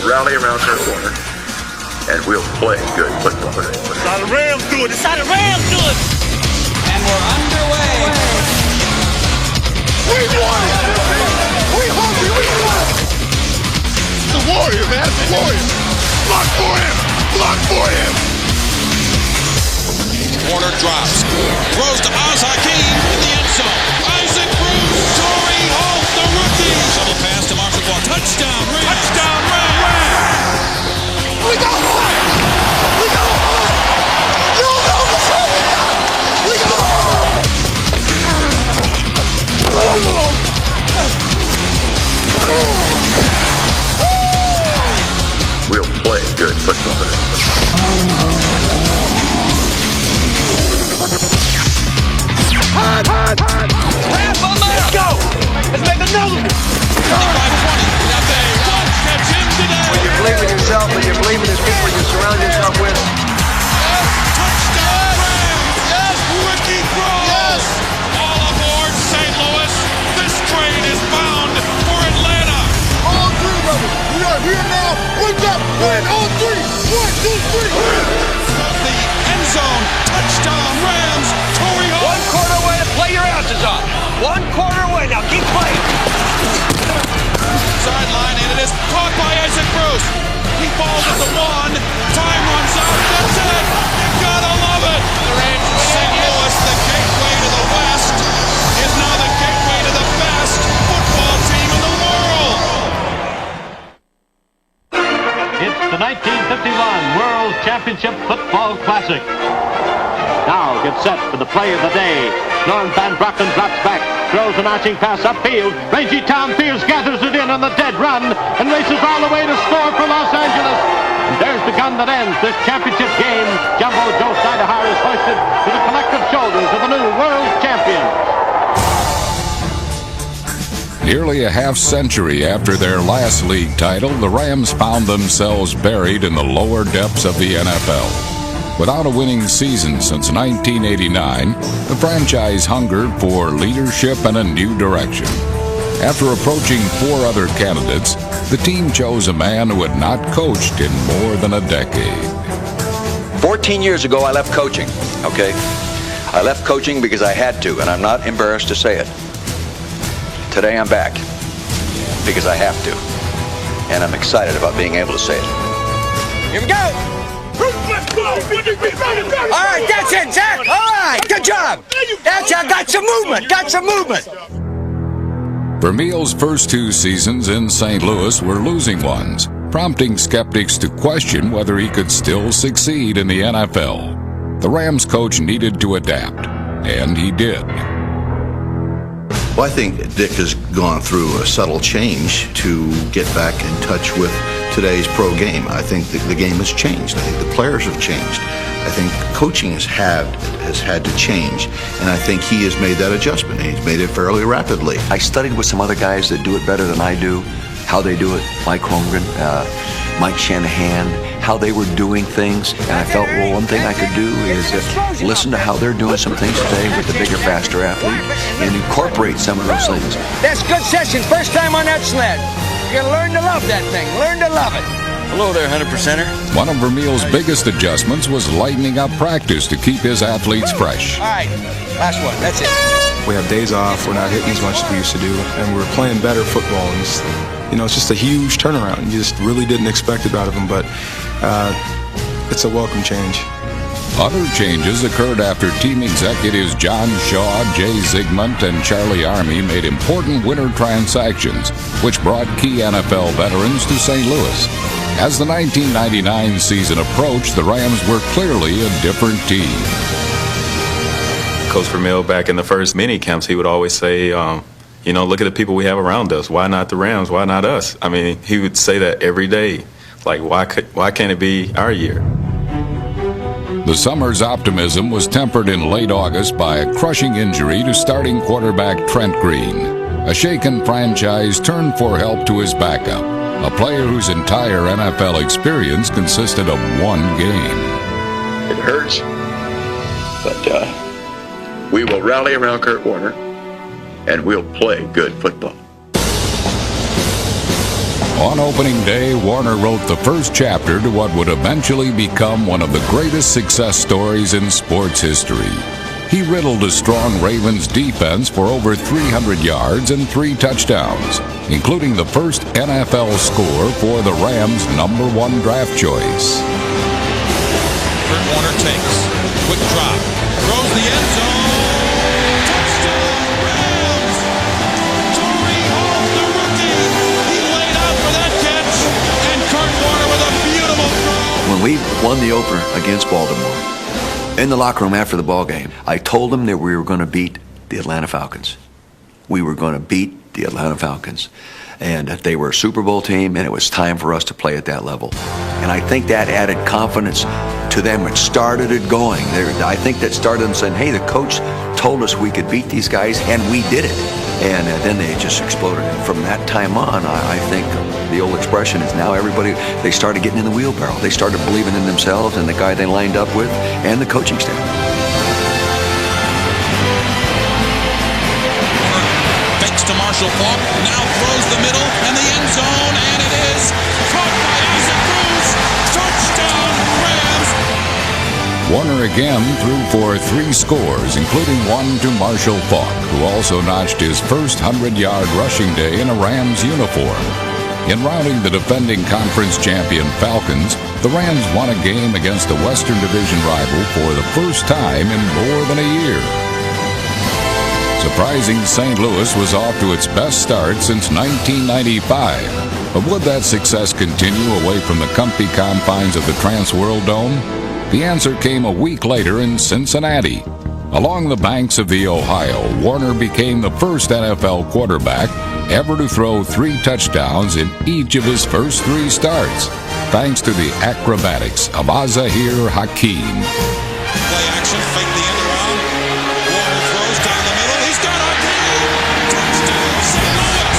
rally around Kurt Warner, and we'll play good football. That's how the Rams do it. That's how the Rams do it. And we're underway. We won it. We hungry. We won it. The Warrior, man. The Warrior. Block for him. Block for him. Warner drops. Throws to Oz Hakeem in the end zone. Isaac Bruce. Torrey Holt, the rookie. Double pass to Marshall Faulk. Touchdown, Rams. Touchdown, Rams. We go home. We go home. You know the truth. We go home. We'll play good football. Let's go. Let's make another one. 35-20. That they won't catch him today. When you believe in yourself and you believe in the people you surround yourself with. Touchdown, Rams. Yes, Ricky throw. Yes. All aboard St. Louis. This train is bound for Atlanta. All three, brother. We are here now. Wake up. Win all three. 1, 2, 3. The end zone. Touchdown, Rams. Torrey Holt. 1 quarter away to play your asses off. 1 quarter away. Now keep playing. Sideline, and it is caught by Isaac Bruce. He falls at the 1. Time runs out. That's it. You gotta love it. St. Louis, the gateway to the West, is now the gateway to the best football team in the world. It's the 1951 World Championship Football Classic. Now get set for the play of the day. Norm Van Brocklin drops back, throws an arching pass upfield. Reggie Tom Pierce gathers it in on the dead run and races all the way to score for Los Angeles. And there's the gun that ends this championship game. Jumbo Joe Sidehar is hoisted to the collective shoulders of the new world champion. Nearly a half century after their last league title, the Rams found themselves buried in the lower depths of the NFL. Without a winning season since 1989, the franchise hungered for leadership and a new direction. After approaching 4 other candidates, the team chose a man who had not coached in more than a decade. 14 years ago, I left coaching, okay? I left coaching because I had to, and I'm not embarrassed to say it. Today, I'm back because I have to, and I'm excited about being able to say it. Here we go. All right, that's it, Zach. All right, good job. That's it. Got some movement. Got some movement. Vermeil's first 2 seasons in St. Louis were losing ones, prompting skeptics to question whether he could still succeed in the NFL. The Rams coach needed to adapt, and he did. Well, I think Dick has gone through a subtle change to get back in touch with today's pro game. I think the game has changed. I think the players have changed. I think coaching has had to change, and I think he has made that adjustment. He's made it fairly rapidly. I studied with some other guys that do it better than I do, how they do it. Mike Holmgren, Mike Shanahan, how they were doing things, and I felt, well, one thing I could do is listen to how they're doing some things today with the bigger, faster athlete and incorporate some of those things. That's good session. First time on that sled. You gotta learn to love that thing. Learn to love it. Hello there, 100%er. One of Vermeil's biggest adjustments was lightening up practice to keep his athletes fresh. All right, last one. That's it. We have days off. We're not hitting as much as we used to do, and we're playing better football. And it's just a huge turnaround. You just really didn't expect it out of them, but it's a welcome change. Other changes occurred after team executives John Shaw, Jay Zygmunt, and Charlie Army made important winter transactions, which brought key NFL veterans to St. Louis. As the 1999 season approached, the Rams were clearly a different team. Coach Vermeil, back in the first mini camps, he would always say, look at the people we have around us. Why not the Rams? Why not us? I mean, he would say that every day. Like, why can't it be our year? The summer's optimism was tempered in late August by a crushing injury to starting quarterback Trent Green. A shaken franchise turned for help to his backup, a player whose entire NFL experience consisted of 1 game. It hurts, but we will rally around Kurt Warner, and we'll play good football. On opening day, Warner wrote the first chapter to what would eventually become one of the greatest success stories in sports history. He riddled a strong Ravens defense for over 300 yards and 3 touchdowns, including the first NFL score for the Rams' #1 draft choice. Kurt Warner takes. Quick drop. Throws the end zone. Touchdown, Rams! Torrey Holt, the rookie. He laid out for that catch. And Kurt Warner with a beautiful throw. When we won the opener against Baltimore, in the locker room after the ball game, I told them that we were going to beat the Atlanta Falcons. We were going to beat the Atlanta Falcons. And that they were a Super Bowl team, and it was time for us to play at that level. And I think that added confidence to them. It started it going. I think that started them saying, hey, the coach told us we could beat these guys, and we did it. And then they just exploded. And from that time on, I think the old expression is now everybody, they started getting in the wheelbarrow. They started believing in themselves and the guy they lined up with and the coaching staff. Fakes to Marshall Faulk, now throws the middle and the end zone, and it is caught by Isaac Bruce. Touchdown, Rams! Warner again threw for 3 scores, including one to Marshall Faulk, who also notched his first 100-yard rushing day in a Rams uniform. In routing the defending conference champion Falcons, the Rams won a game against a Western Division rival for the first time in more than a year. Surprising, St. Louis was off to its best start since 1995. But would that success continue away from the comfy confines of the Trans-World Dome? The answer came a week later in Cincinnati. Along the banks of the Ohio, Warner became the first NFL quarterback ever to throw 3 touchdowns in each of his first 3 starts, thanks to the acrobatics of Azahir Hakim. Play action, fake the end around. Warner throws down the middle. He's got Hakim. Touchdown, St. Louis.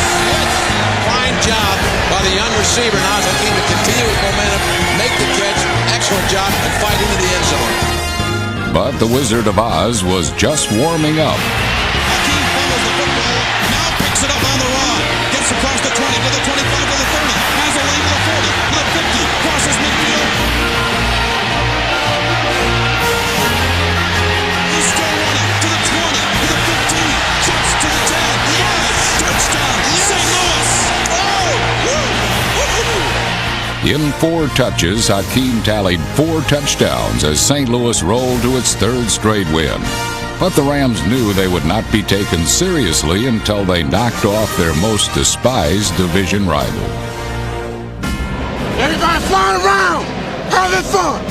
Fine job by the young receiver, Naz Hakim, to continue with momentum, make the catch. Excellent job, and fight into the end zone. But the Wizard of Oz was just warming up. Hakim fumbles the football, now picks it up on the run. Gets across the 20 to the 25 to the 30. Has a lead to the 40 to the 50. Crosses midfield. He's still running to the 20 to the 15. Jumps to the 10. Yes! Touchdown! Yes! St. Louis! Oh! Woo! Woo! In 4 touches, Hakim tallied 4 touchdowns as St. Louis rolled to its 3rd straight win. But the Rams knew they would not be taken seriously until they knocked off their most despised division rival. Everybody flying around, having fun,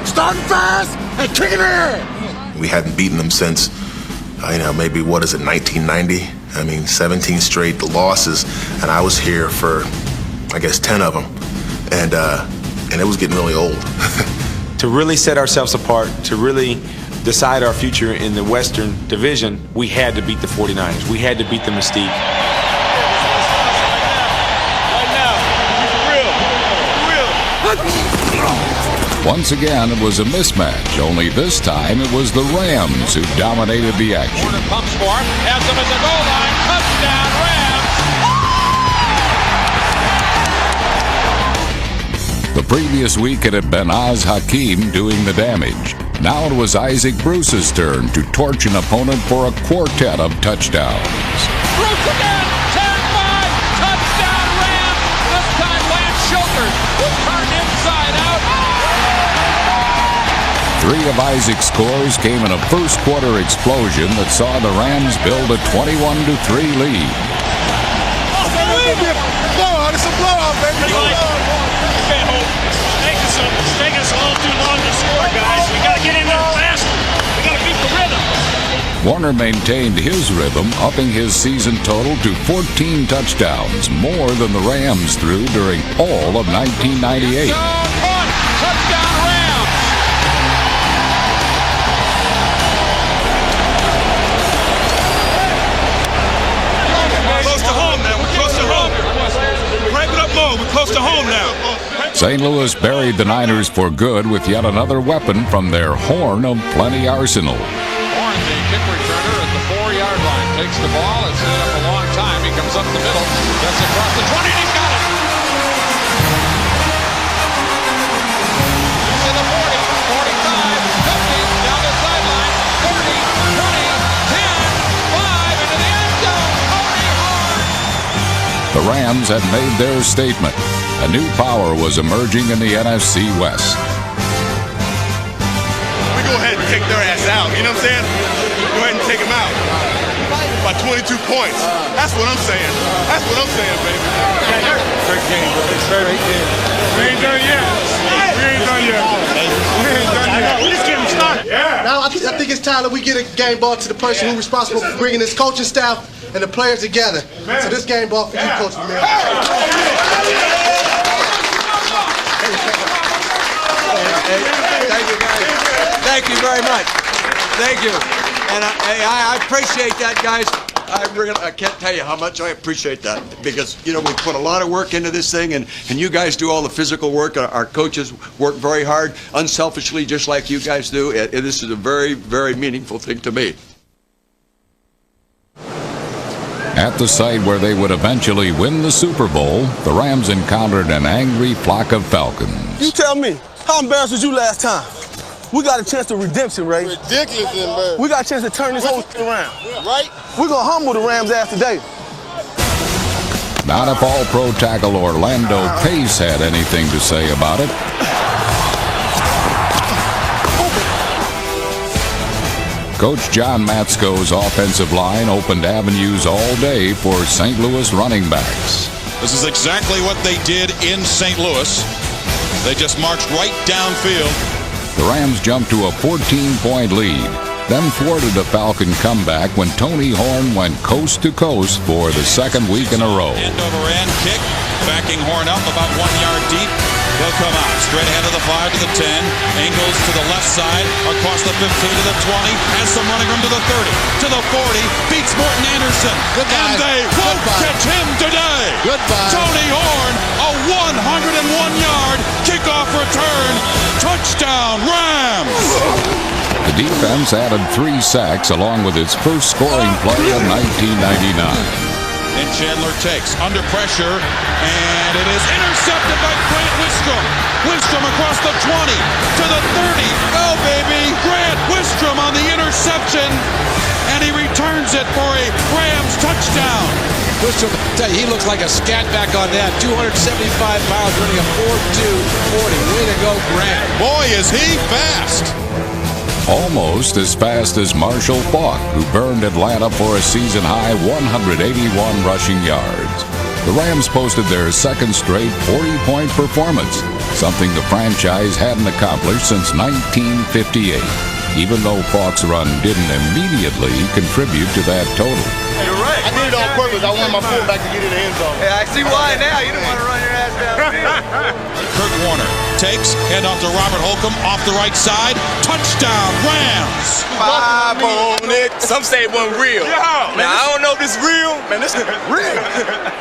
starting fast and kicking their ass. We hadn't beaten them since, maybe, 1990? 17 straight losses, and I was here for, 10 of them. And it was getting really old. To really set ourselves apart, to really decide our future in the Western Division, we had to beat the 49ers. We had to beat the Mystique. Once again, it was a mismatch, only this time it was the Rams who dominated the action. Warner pumps for him, has him at the goal line. Touchdown, Rams! The previous week it had been Oz Hakim doing the damage. Now it was Isaac Bruce's turn to torch an opponent for a quartet of touchdowns. Bruce again! 10-5! Touchdown, Rams! This time Lance Schulters will turn inside out. 3 of Isaac's scores came in a first-quarter explosion that saw the Rams build a 21-3 lead. Blowout, it's a blowout, baby. Okay, Hope. It's taking us a little too long to score, guys. We got to get in there fast. We got to beat the rhythm. Warner maintained his rhythm, upping his season total to 14 touchdowns, more than the Rams threw during all of 1998. Touchdown, Rams! Close to home now. We're close to home. Ramp it up more. We're close to home now. St. Louis buried the Niners for good with yet another weapon from their horn of plenty arsenal. Horn, the kick returner at the 4-yard line. Takes the ball. It's set up a long time. He comes up the middle. Gets across the 20, and he's got it. The Rams had made their statement. A new power was emerging in the NFC West. We go ahead and take their ass out, you know what I'm saying? Go ahead and take them out. By 22 points. That's what I'm saying. That's what I'm saying, baby. Great game, brother. Great game. We ain't done yet. We ain't done yet. We ain't done yet. We just getting started. Yeah. Now I think it's time that we get a game ball to the person who's responsible for bringing this coaching staff and the players together. So this game ball for you, Coach Vermeil. Thank you, guys. Thank you very much. Thank you. And I appreciate that, guys. I can't tell you how much I appreciate that, because, you know, we put a lot of work into this thing, and you guys do all the physical work. Our coaches work very hard, unselfishly, just like you guys do. This is a very, very meaningful thing to me. At the site where they would eventually win the Super Bowl, the Rams encountered an angry flock of falcons. You tell me, how embarrassed was you last time? We got a chance to redemption, Ray. Ridiculous embarrassing. We got a chance to turn this whole thing around. Right? We're going to humble the Rams ass today. Not if All-Pro tackle Orlando Pace had anything to say about it. Coach John Matsko's offensive line opened avenues all day for St. Louis running backs. This is exactly what they did in St. Louis. They just marched right downfield. The Rams jumped to a 14-point lead, then thwarted a Falcon comeback when Tony Horn went coast to coast for the second week in a row. End over end kick, backing Horn up about 1 yard deep. He'll come out straight ahead of the 5 to the 10. Angles to the left side, across the 15 to the 20. Has some running room to the 30, to the 40. Beats Morton Anderson. Goodbye. And they won't catch him today. Goodbye. Tony Horn, a 101-yard kickoff return. Touchdown, Rams. The defense added 3 sacks along with its first scoring play of 1999. And Chandler takes under pressure, and it is intercepted by Grant Wistrom. Wistrom across the 20 to the 30. Oh, baby, Grant Wistrom on the interception, and he returns it for a Rams touchdown. Wistrom, tell you, he looks like a scat back on that. 275 pounds, running a 4.2 40. Way to go, Grant. Boy, is he fast. Almost as fast as Marshall Faulk, who burned Atlanta for a season-high 181 rushing yards. The Rams posted their second straight 40-point performance, something the franchise hadn't accomplished since 1958, even though Faulk's run didn't immediately contribute to that total. You're right. I did it on purpose. I wanted my fullback to get in the end zone. Yeah, I see why now. You don't want to run your ass downfield. Kurt Warner takes, hand off to Robert Holcomb, off the right side. Touchdown, Rams. 5 on it. Some say it wasn't real. Yeah, Now, I don't know if it's real. Man, this is real.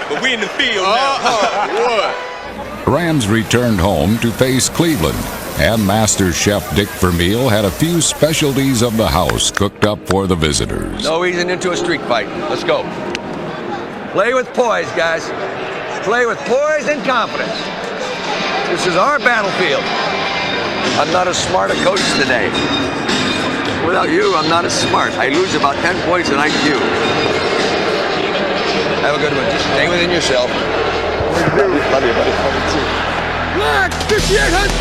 But we in the field now. What? The Rams returned home to face Cleveland, and Master Chef Dick Vermeil had a few specialties of the house cooked up for the visitors. No easing into a street fight. Let's go. Play with poise, guys. Play with poise and confidence. This is our battlefield. I'm not as smart a coach today. Without you, I'm not as smart. I lose about 10 points in IQ. Have a good one. Just stay within yourself. Love you, buddy. Black, 58 hits.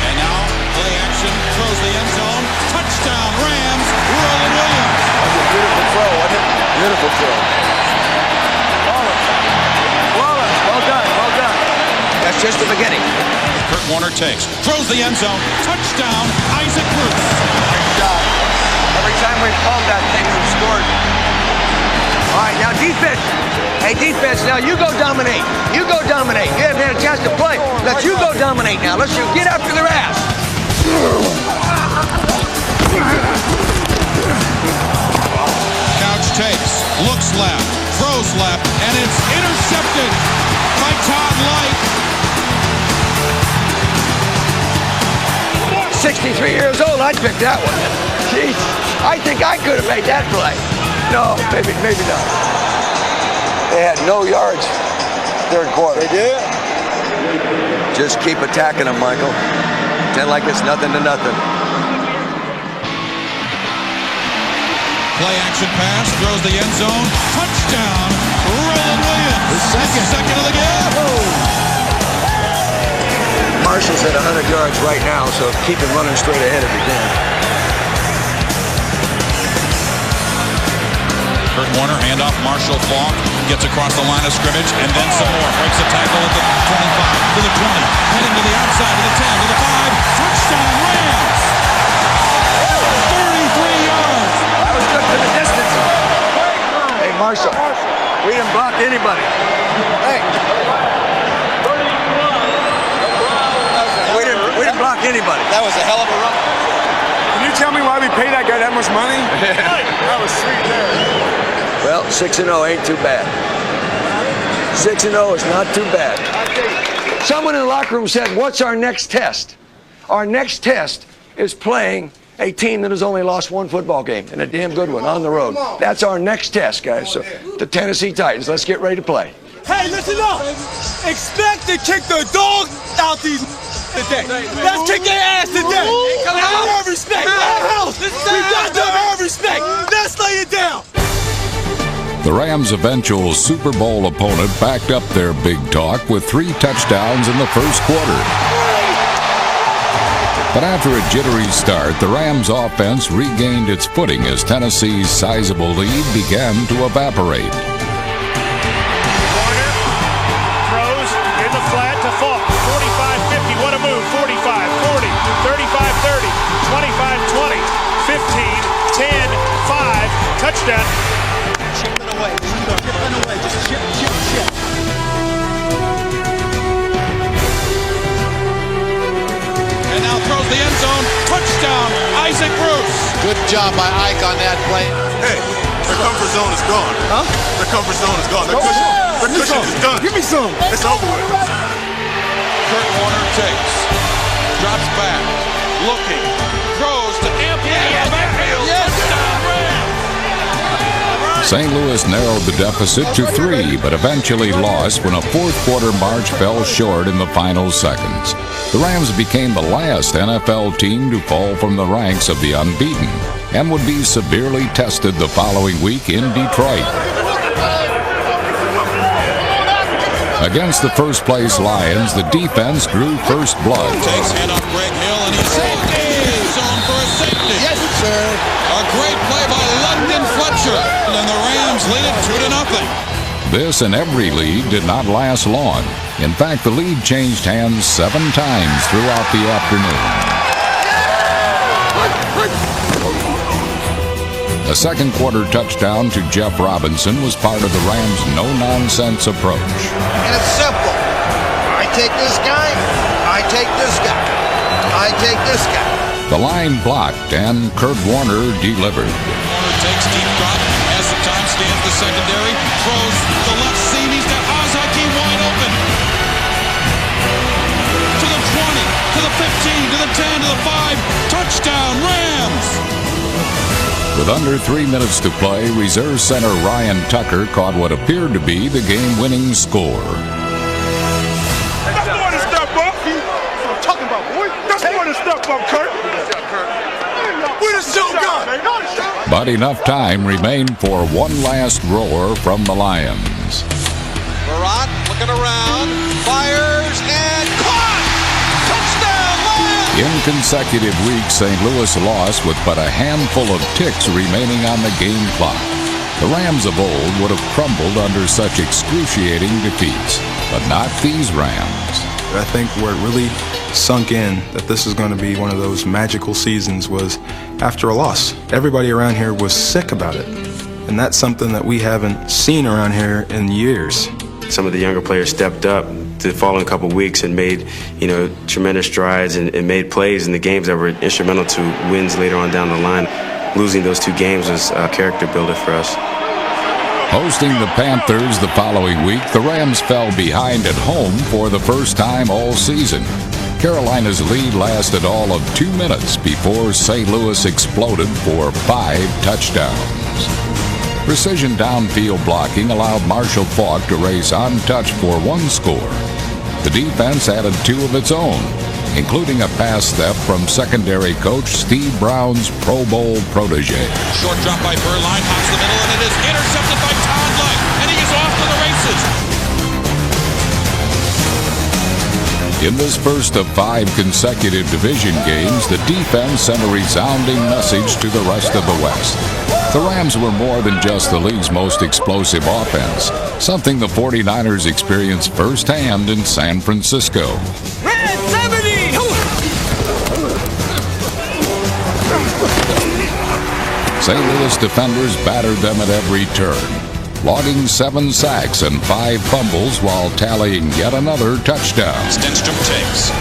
And now, play action, throws the end zone. Touchdown, Rams. Roland Williams. That's a beautiful throw, wasn't it? Beautiful throw. Well done, well done. That's just the beginning. Kurt Warner takes, throws the end zone. Touchdown, Isaac Bruce. Good job. Every time we've called that thing, we've scored. All right, now defense. Hey, defense, now you go dominate. You go dominate. You haven't had a chance to play. Let you go dominate now. Let's get after their ass. Couch takes, looks left, throws left, and it's intercepted by Todd Light. 63 years old, I'd pick that one. Jeez, I think I could have made that play. No, maybe not. They had no yards third quarter. They did? Just keep attacking them, Michael. Pretend like it's nothing to nothing. Play action pass, throws the end zone. Touchdown, Roland Williams. Second of the game. Marshall's at 100 yards right now, so keep him running straight ahead if you can. Kurt Warner, handoff, Marshall Faulk, gets across the line of scrimmage, and then some more. Breaks a tackle at the 25, to the 20, heading to the outside, to the 10, to the 5. Touchdown, Rams! 33 yards! That was good for the distance. Hey, Marshall, we didn't block anybody. Hey. We didn't block anybody. That was a hell of a run. Can you tell me why we paid that guy that much money? That was sweet there. Well, 6-0 ain't too bad. 6-0 is not too bad. Someone in the locker room said, what's our next test? Our next test is playing a team that has only lost one football game, and a damn good one, on the road. That's our next test, guys. So, the Tennessee Titans, let's get ready to play. Hey, listen up. Expect to kick the dog out these today. Let's kick their ass today. Earn respect. We got to earn respect. Let's lay it down. The Rams' eventual Super Bowl opponent backed up their big talk with 3 touchdowns in the first quarter. But after a jittery start, the Rams' offense regained its footing as Tennessee's sizable lead began to evaporate. Warner throws in the flat to Faulk. 45-50, what a move. 45-40, 35-30, 25-20, 15, 10, 5, touchdown. Chipping away, just chip. And now throws the end zone. Touchdown, Isaac Bruce. Good job by Ike on that play. Hey, the comfort zone is gone. Huh? The comfort zone is gone. The cushion is done. Give me some. It's over with. Kurt Warner takes, drops back, looking, throws to Anthony backfield. Touchdown, Rams. St. Louis narrowed the deficit to 3, but eventually lost when a fourth-quarter march fell short in the final seconds. The Rams became the last NFL team to fall from the ranks of the unbeaten and would be severely tested the following week in Detroit. Against the first-place Lions, the defense drew first blood. Takes handoff Greg Hill, and he's zone for a safety. Yes, sir. A great play by London Fletcher, and the Rams lead it 2-0. This and every lead did not last long. In fact, the lead changed hands 7 times throughout the afternoon. A second-quarter touchdown to Jeff Robinson was part of the Rams' no-nonsense approach. And it's simple. I take this guy, I take this guy, I take this guy. The line blocked, and Kurt Warner delivered. Warner takes deep drop, as the time stands the secondary, throws the left seam, he's got Ozaki wide open. To the 20, to the 15, to the 10, to the 5, touchdown, Rams! With under 3 minutes to play, reserve center Ryan Tucker caught what appeared to be the game-winning score. That's more than step up. That's what I'm talking about, boy. That's more than step up, Kurt. We the show gun. But enough time remained for one last roar from the Lions. Barat looking around, fires, and caught! Touchdown, Lions! In consecutive weeks, St. Louis lost with but a handful of ticks remaining on the game clock. The Rams of old would have crumbled under such excruciating defeats, but not these Rams. I think where it really sunk in that this is going to be one of those magical seasons was after a loss. Everybody around here was sick about it, and that's something that we haven't seen around here in years. Some of the younger players stepped up the following couple weeks and made, tremendous strides and made plays in the games that were instrumental to wins later on down the line. Losing those 2 games was a character builder for us. Hosting the Panthers the following week, the Rams fell behind at home for the first time all season. Carolina's lead lasted all of 2 minutes before St. Louis exploded for 5 touchdowns. Precision downfield blocking allowed Marshall Faulk to race untouched for 1 score. The defense added 2 of its own. including a pass theft from secondary coach Steve Brown's Pro Bowl protege. Short drop by Burline, hops the middle, and it is intercepted by Todd Luck, and he is off to the races. In this first of 5 consecutive division games, the defense sent a resounding message to the rest of the West. The Rams were more than just the league's most explosive offense, something the 49ers experienced firsthand in San Francisco. Red 70! St. Louis defenders battered them at every turn, logging 7 sacks and 5 fumbles while tallying yet another touchdown. Stenstrom takes.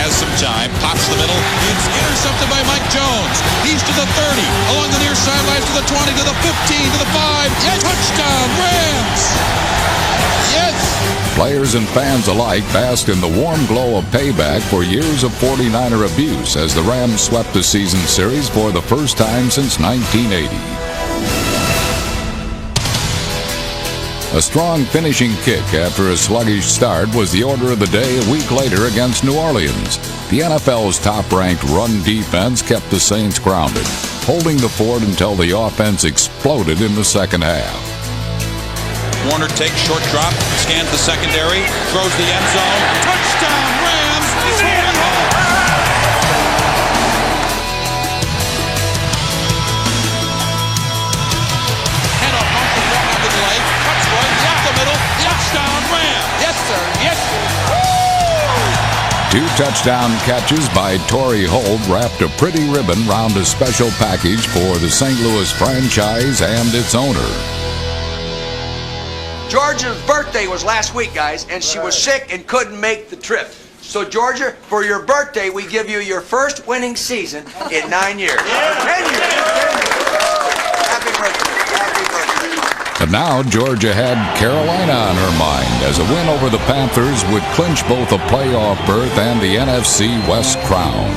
Has some time, pops the middle. It's intercepted by Mike Jones. He's to the 30, along the near sidelines to the 20, to the 15, to the 5. Yes, touchdown, Rams! Yes! Players and fans alike basked in the warm glow of payback for years of 49er abuse as the Rams swept the season series for the first time since 1980. A strong finishing kick after a sluggish start was the order of the day a week later against New Orleans. The NFL's top-ranked run defense kept the Saints grounded, holding the fort until the offense exploded in the second half. Warner takes short drop, scans the secondary, throws the end zone. Touchdown, Rams! He's holding home! Handoff off the front of the leg, cuts right up the middle, touchdown, Rams! Yes, sir, yes, sir. 2 touchdown catches by Torrey Holt wrapped a pretty ribbon round a special package for the St. Louis franchise and its owner. Georgia's birthday was last week, guys, and she was sick and couldn't make the trip. So, Georgia, for your birthday, we give you your first winning season in 9 years. 10 years. Happy birthday. Happy birthday. But now Georgia had Carolina on her mind as a win over the Panthers would clinch both a playoff berth and the NFC West crown.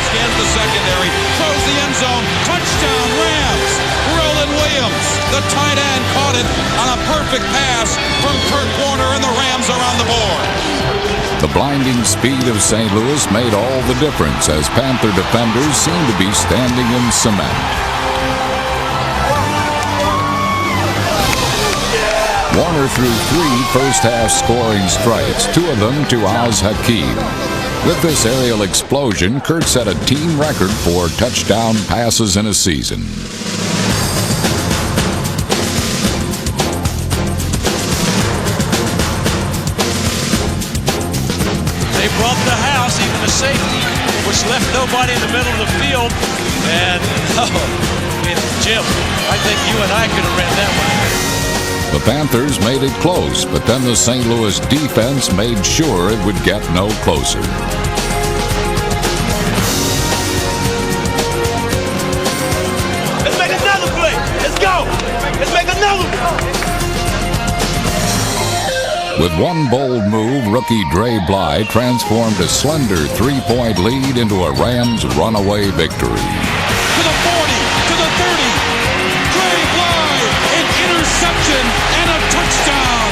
Scans the secondary, throws the end zone, touchdown, Rams! Roland Williams, the tight end, caught it on a perfect pass from Kurt Warner, and the Rams are on the board. The blinding speed of St. Louis made all the difference as Panther defenders seemed to be standing in cement. Warner threw 3 first-half scoring strikes, 2 of them to Oz Hakeem. With this aerial explosion, Kurt set a team record for touchdown passes in a season. They brought the house, even the safety, which left nobody in the middle of the field. And, Jim, I think you and I could have ran that one. The Panthers made it close, but then the St. Louis defense made sure it would get no closer. Let's make another play. Let's go. Let's make another one. With one bold move, rookie Dre Bly transformed a slender 3-point lead into a Rams runaway victory. To the 40, to the 30. Dre Bly, an interception and a touchdown.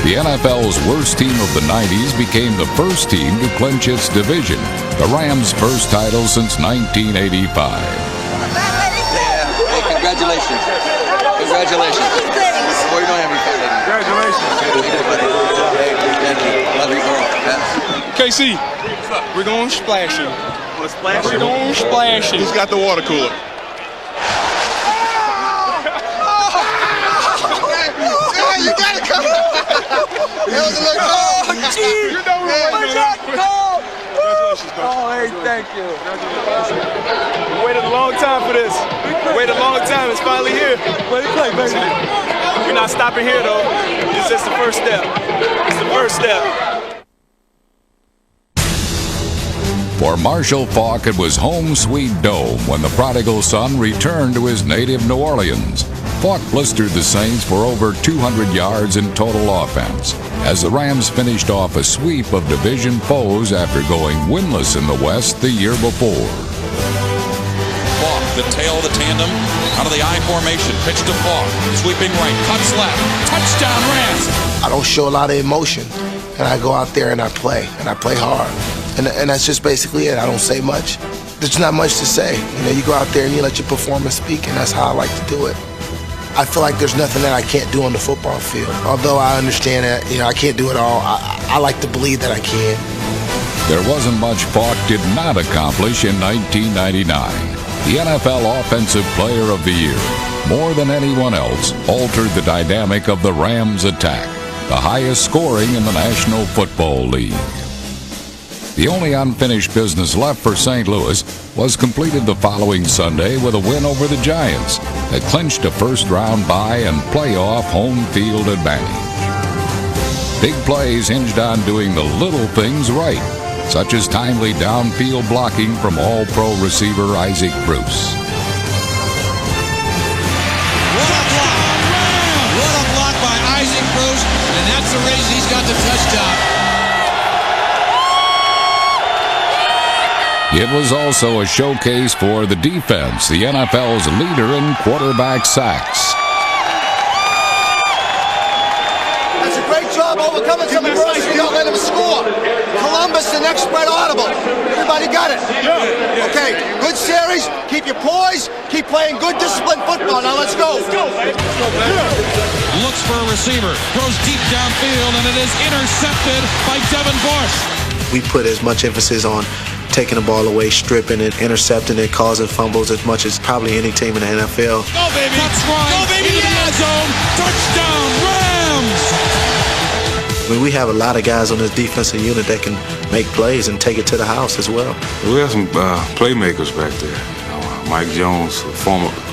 The NFL's worst team of the 90s became the first team to clinch its division, the Rams' first title since 1985. Hey, congratulations. Congratulations. Well, you don't have any fun. Congratulations. Love you, girl. KC, we're going splashing. We're going splashing. Who's got the water cooler? You gotta come. That was a little cold. Oh, geez. You know what's that cold? Oh, hey, thank you. We waited a long time for this. We waited a long time. It's finally here. Way to play, baby. We're not stopping here, though. It's just the first step. It's the first step. For Marshall Faulk, it was home sweet dome when the prodigal son returned to his native New Orleans. Faulk blistered the Saints for over 200 yards in total offense, as the Rams finished off a sweep of division foes after going winless in the West the year before. Faulk, the tail of the tandem, out of the I formation, pitch to Faulk, sweeping right, cuts left, touchdown Rams. I don't show a lot of emotion. and I go out there and I play hard. And that's just basically it. I don't say much. There's not much to say. You go out there and you let your performance speak, and that's how I like to do it. I feel like there's nothing that I can't do on the football field. Although I understand that, I can't do it all, I like to believe that I can. There wasn't much Faulk did not accomplish in 1999. The NFL Offensive Player of the Year, more than anyone else, altered the dynamic of the Rams' attack, the highest scoring in the National Football League. The only unfinished business left for St. Louis was completed the following Sunday with a win over the Giants that clinched a first-round bye and playoff home field advantage. Big plays hinged on doing the little things right, such as timely downfield blocking from All-Pro receiver Isaac Bruce. What a block by Isaac Bruce, and that's the reason he's got the touchdown. It was also a showcase for the defense, the NFL's leader in quarterback sacks. That's a great job overcoming some adversity. Don't let him score. Columbus, the next spread audible. Everybody got it? Okay, good series. Keep your poise. Keep playing good, disciplined football. Now let's go. Looks for a receiver, throws deep downfield, and it is intercepted by Devin Bush. We put as much emphasis on taking the ball away, stripping it, intercepting it, causing fumbles as much as probably any team in the NFL. Go, baby! That's right! Go, baby! Into the end zone! Touchdown, Rams! I mean, we have a lot of guys on this defensive unit that can make plays and take it to the house as well. We have some playmakers back there. Mike Jones,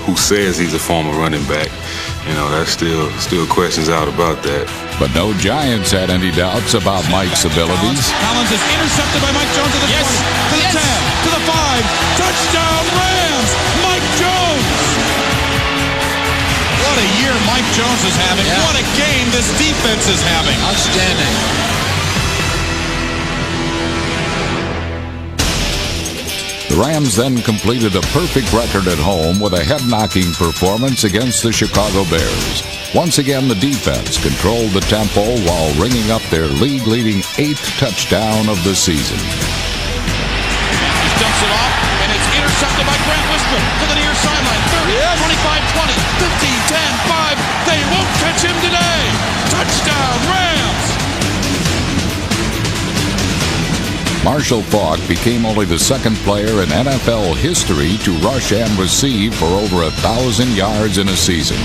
who says he's a former running back. That's still questions out about that. But no Giants had any doubts about Mike's abilities. Collins is intercepted by Mike Jones to the 20, to the 10, to the 5. Touchdown, Rams! Mike Jones! What a year Mike Jones is having. Yeah. What a game this defense is having. Outstanding. The Rams then completed a perfect record at home with a head-knocking performance against the Chicago Bears. Once again, the defense controlled the tempo while ringing up their league-leading 8th touchdown of the season. He dumps it off, and it's intercepted by Grant Wistrom to the near sideline. 30, 25, 20, 15, 10, 5. They won't catch him today. Touchdown, Rams! Marshall Faulk became only the second player in NFL history to rush and receive for over 1,000 yards in a season,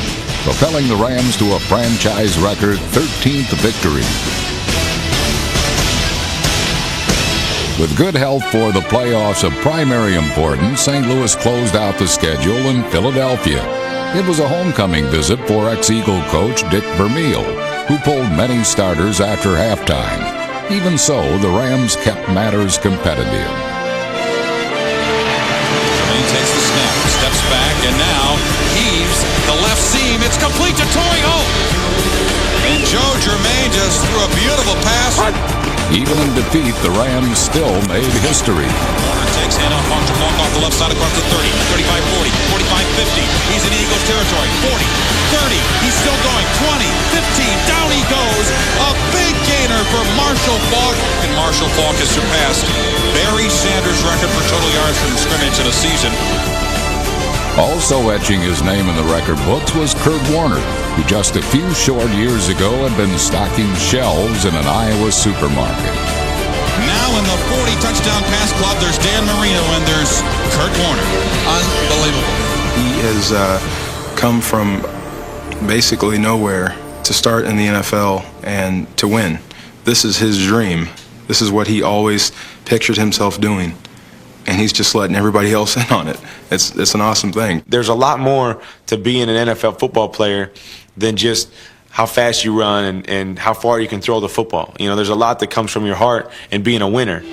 propelling the Rams to a franchise record 13th victory. With good health for the playoffs of primary importance, St. Louis closed out the schedule in Philadelphia. It was a homecoming visit for ex-Eagle coach Dick Vermeil, who pulled many starters after halftime. Even so, the Rams kept matters competitive. Jermaine takes the snap, steps back, and now heaves the left seam. It's complete to Torrey Holt. And Joe Jermaine just threw a beautiful pass. Even in defeat, the Rams still made history. Warner takes handoff, Marshall Faulk off the left side across the 30, 35-40, 45-50. He's in Eagles territory. 40, 30. He's still going. 20, 15. Down he goes. A big gainer for Marshall Faulk. And Marshall Faulk has surpassed Barry Sanders' record for total yards from scrimmage in a season. Also etching his name in the record books was Kurt Warner, who just a few short years ago had been stocking shelves in an Iowa supermarket. Now in the 40-touchdown pass club, there's Dan Marino and there's Kurt Warner. Unbelievable. He has come from basically nowhere to start in the NFL and to win. This is his dream. This is what he always pictured himself doing. And he's just letting everybody else in on it. It's an awesome thing. There's a lot more to being an NFL football player than just how fast you run and how far you can throw the football. There's a lot that comes from your heart and being a winner.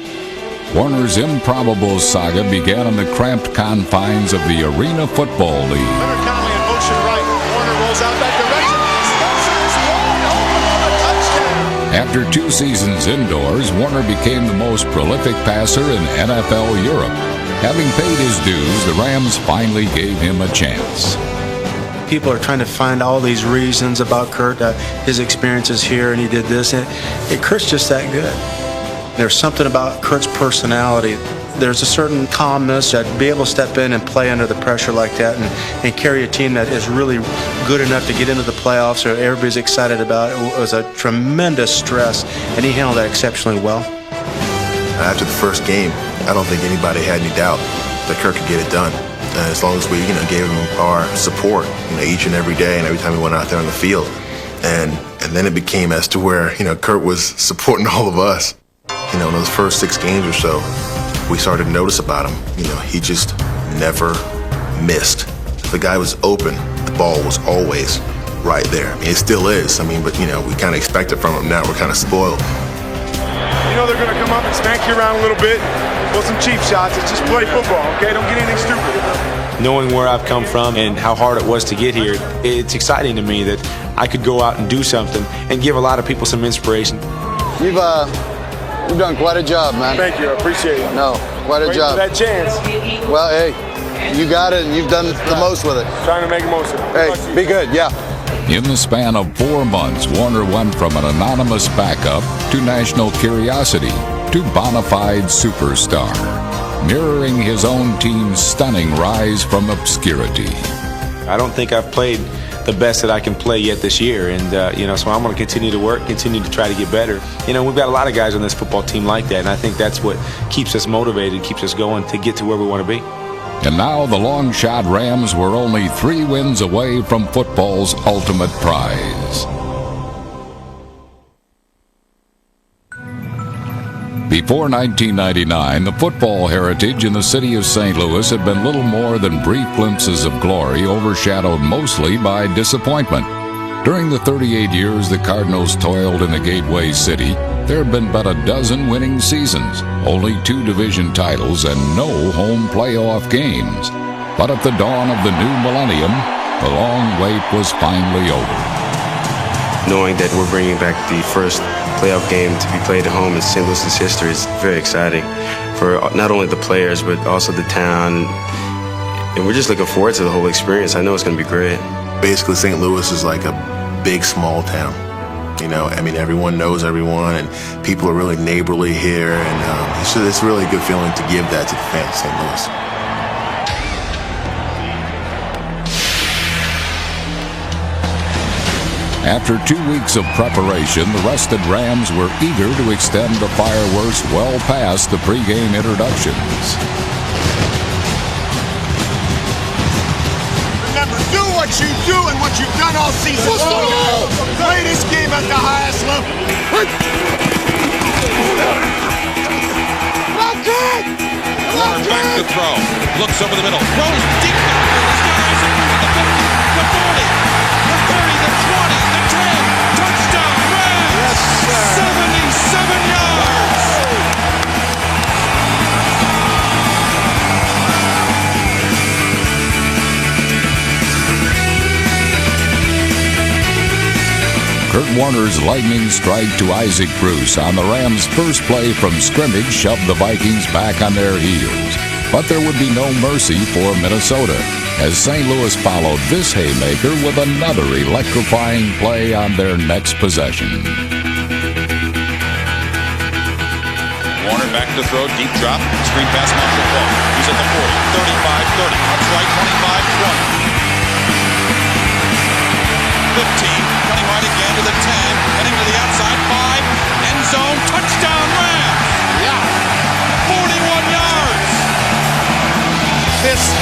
Warner's improbable saga began in the cramped confines of the Arena Football League. Leonard Conley in motion right. Warner rolls out that direction. Spencer's wide open on a touchdown. After 2 seasons indoors, Warner became the most prolific passer in NFL Europe. Having paid his dues, the Rams finally gave him a chance. people are trying to find all these reasons about Kurt, his experiences here, and he did this. And Kurt's just that good. There's something about Kurt's personality. There's a certain calmness that be able to step in and play under the pressure like that and carry a team that is really good enough to get into the playoffs or everybody's excited about. It was a tremendous stress, and he handled that exceptionally well. After the first game, I don't think anybody had any doubt that Kurt could get it done. As long as we, gave him our support, each and every day and every time we went out there on the field. And then it became as to where, Kurt was supporting all of us. In those first 6 games or so, we started to notice about him. He just never missed. If the guy was open, the ball was always right there. I mean, it still is. But, we kind of expect it from him now. We're kind of spoiled. They're going to come up and smack you around a little bit, pull some cheap shots. It's just play football, okay? Don't get anything stupid. Knowing where I've come from and how hard it was to get here, it's exciting to me that I could go out and do something and give a lot of people some inspiration. You've done quite a job, man. Thank you. I appreciate it. No, quite a job. For that chance. Well, hey, you got it, and you've done the most with it. Trying to make the most of it. Hey, be good, yeah. In the span of 4 months, Warner went from an anonymous backup to national curiosity to bona fide superstar, mirroring his own team's stunning rise from obscurity. I don't think I've played the best that I can play yet this year, and so I'm going to continue to work, continue to try to get better. We've got a lot of guys on this football team like that, and I think that's what keeps us motivated, keeps us going to get to where we want to be. And now the long shot Rams were only 3 wins away from football's ultimate prize. Before 1999, the football heritage in the city of St. Louis had been little more than brief glimpses of glory, overshadowed mostly by disappointment. During the 38 years the Cardinals toiled in the gateway city, there had been but a dozen winning seasons, only 2 division titles, and no home playoff games. But at the dawn of the new millennium, the long wait was finally over. Knowing that we're bringing back the first playoff game to be played at home in St. Louis's history is very exciting for not only the players, but also the town. And we're just looking forward to the whole experience. I know it's going to be great. Basically, St. Louis is like a big, small town. Everyone knows everyone, and people are really neighborly here, and it's really a good feeling to give that to the fans of St. Louis. After 2 weeks of preparation, the rested Rams were eager to extend the fireworks well past the pregame introductions. Remember, do what you do and what you've done all season long. Play this game at the highest level. Warner back to throw. Looks over the middle. Throws deep down the skies. The 50, the 40, the 30, the 20, the 10. Touchdown, Rams! 77 yards! Kurt Warner's lightning strike to Isaac Bruce on the Rams' first play from scrimmage shoved the Vikings back on their heels. But there would be no mercy for Minnesota, as St. Louis followed this haymaker with another electrifying play on their next possession. Warner back to throw, deep drop, screen pass, Marshall Faulk. He's at the 40, 35, 30, cuts right, 25, 20. 15, cutting right again to the 10, heading to the outside, 5, end zone, touchdown Rams! Yeah! 41 yards! This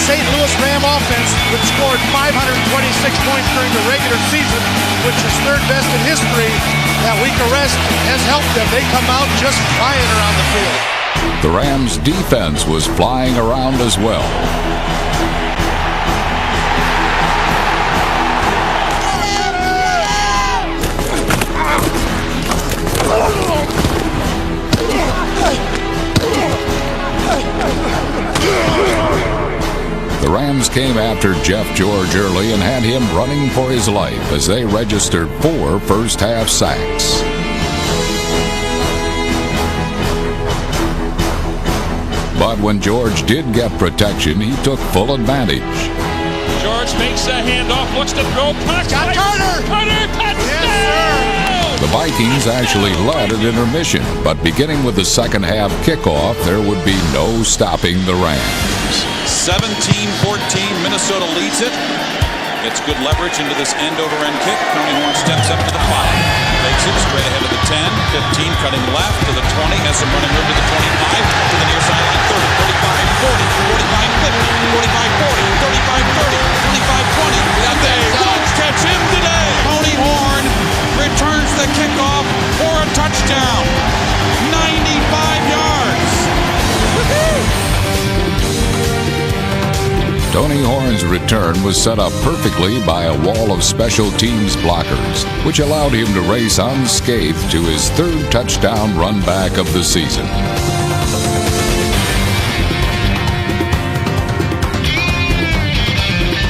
St. Louis Ram offense, which scored 526 points during the regular season, which is 3rd best in history, that week of rest has helped them. They come out just flying around the field. The Rams' defense was flying around as well. The Rams came after Jeff George early and had him running for his life as they registered 4 first-half sacks. But when George did get protection, he took full advantage. George Marsh makes a handoff, looks to throw, punched by Carter, touchdown! The Vikings actually led at intermission, but beginning with the second half kickoff, there would be no stopping the Rams. 17-14, Minnesota leads it. Gets good leverage into this end-over-end kick. Tony Horn steps up to the 5. Takes it straight ahead to the 10, 15, cutting left to the 20, has some running room to the 25, to the near sideline, 30, 35, 40, 45, 50, 45, 40, 35, 30, 25, 20. And they won't catch him today. Tony Horn returns the kickoff for a touchdown. 95 yards. Woo-hoo! Tony Horn's return was set up perfectly by a wall of special teams blockers, which allowed him to race unscathed to his third touchdown run back of the season.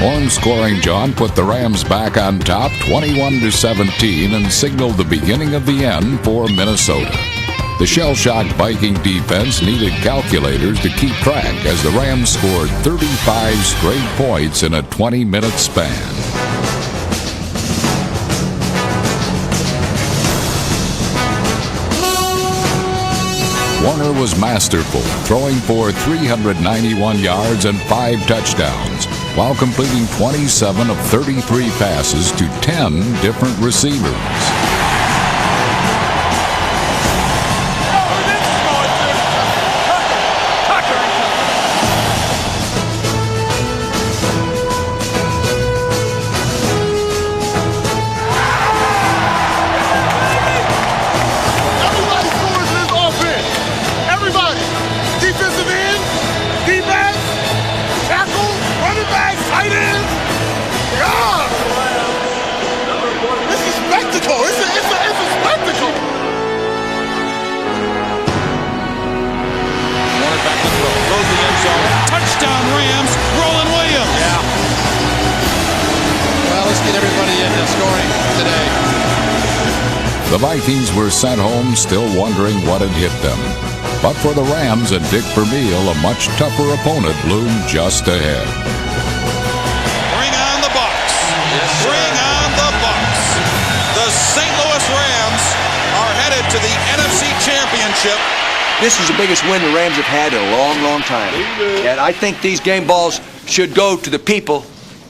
Horn's scoring John put the Rams back on top 21-17 and signaled the beginning of the end for Minnesota. The shell-shocked Viking defense needed calculators to keep track as the Rams scored 35 straight points in a 20-minute span. Warner was masterful, throwing for 391 yards and 5 touchdowns, while completing 27 of 33 passes to 10 different receivers. The Vikings were sent home still wondering what had hit them. But for the Rams and Dick Vermeil, a much tougher opponent loomed just ahead. Bring on the Bucs. Yes, bring on the Bucs. The St. Louis Rams are headed to the NFC Championship. This is the biggest win the Rams have had in a long, long time. And I think these game balls should go to the people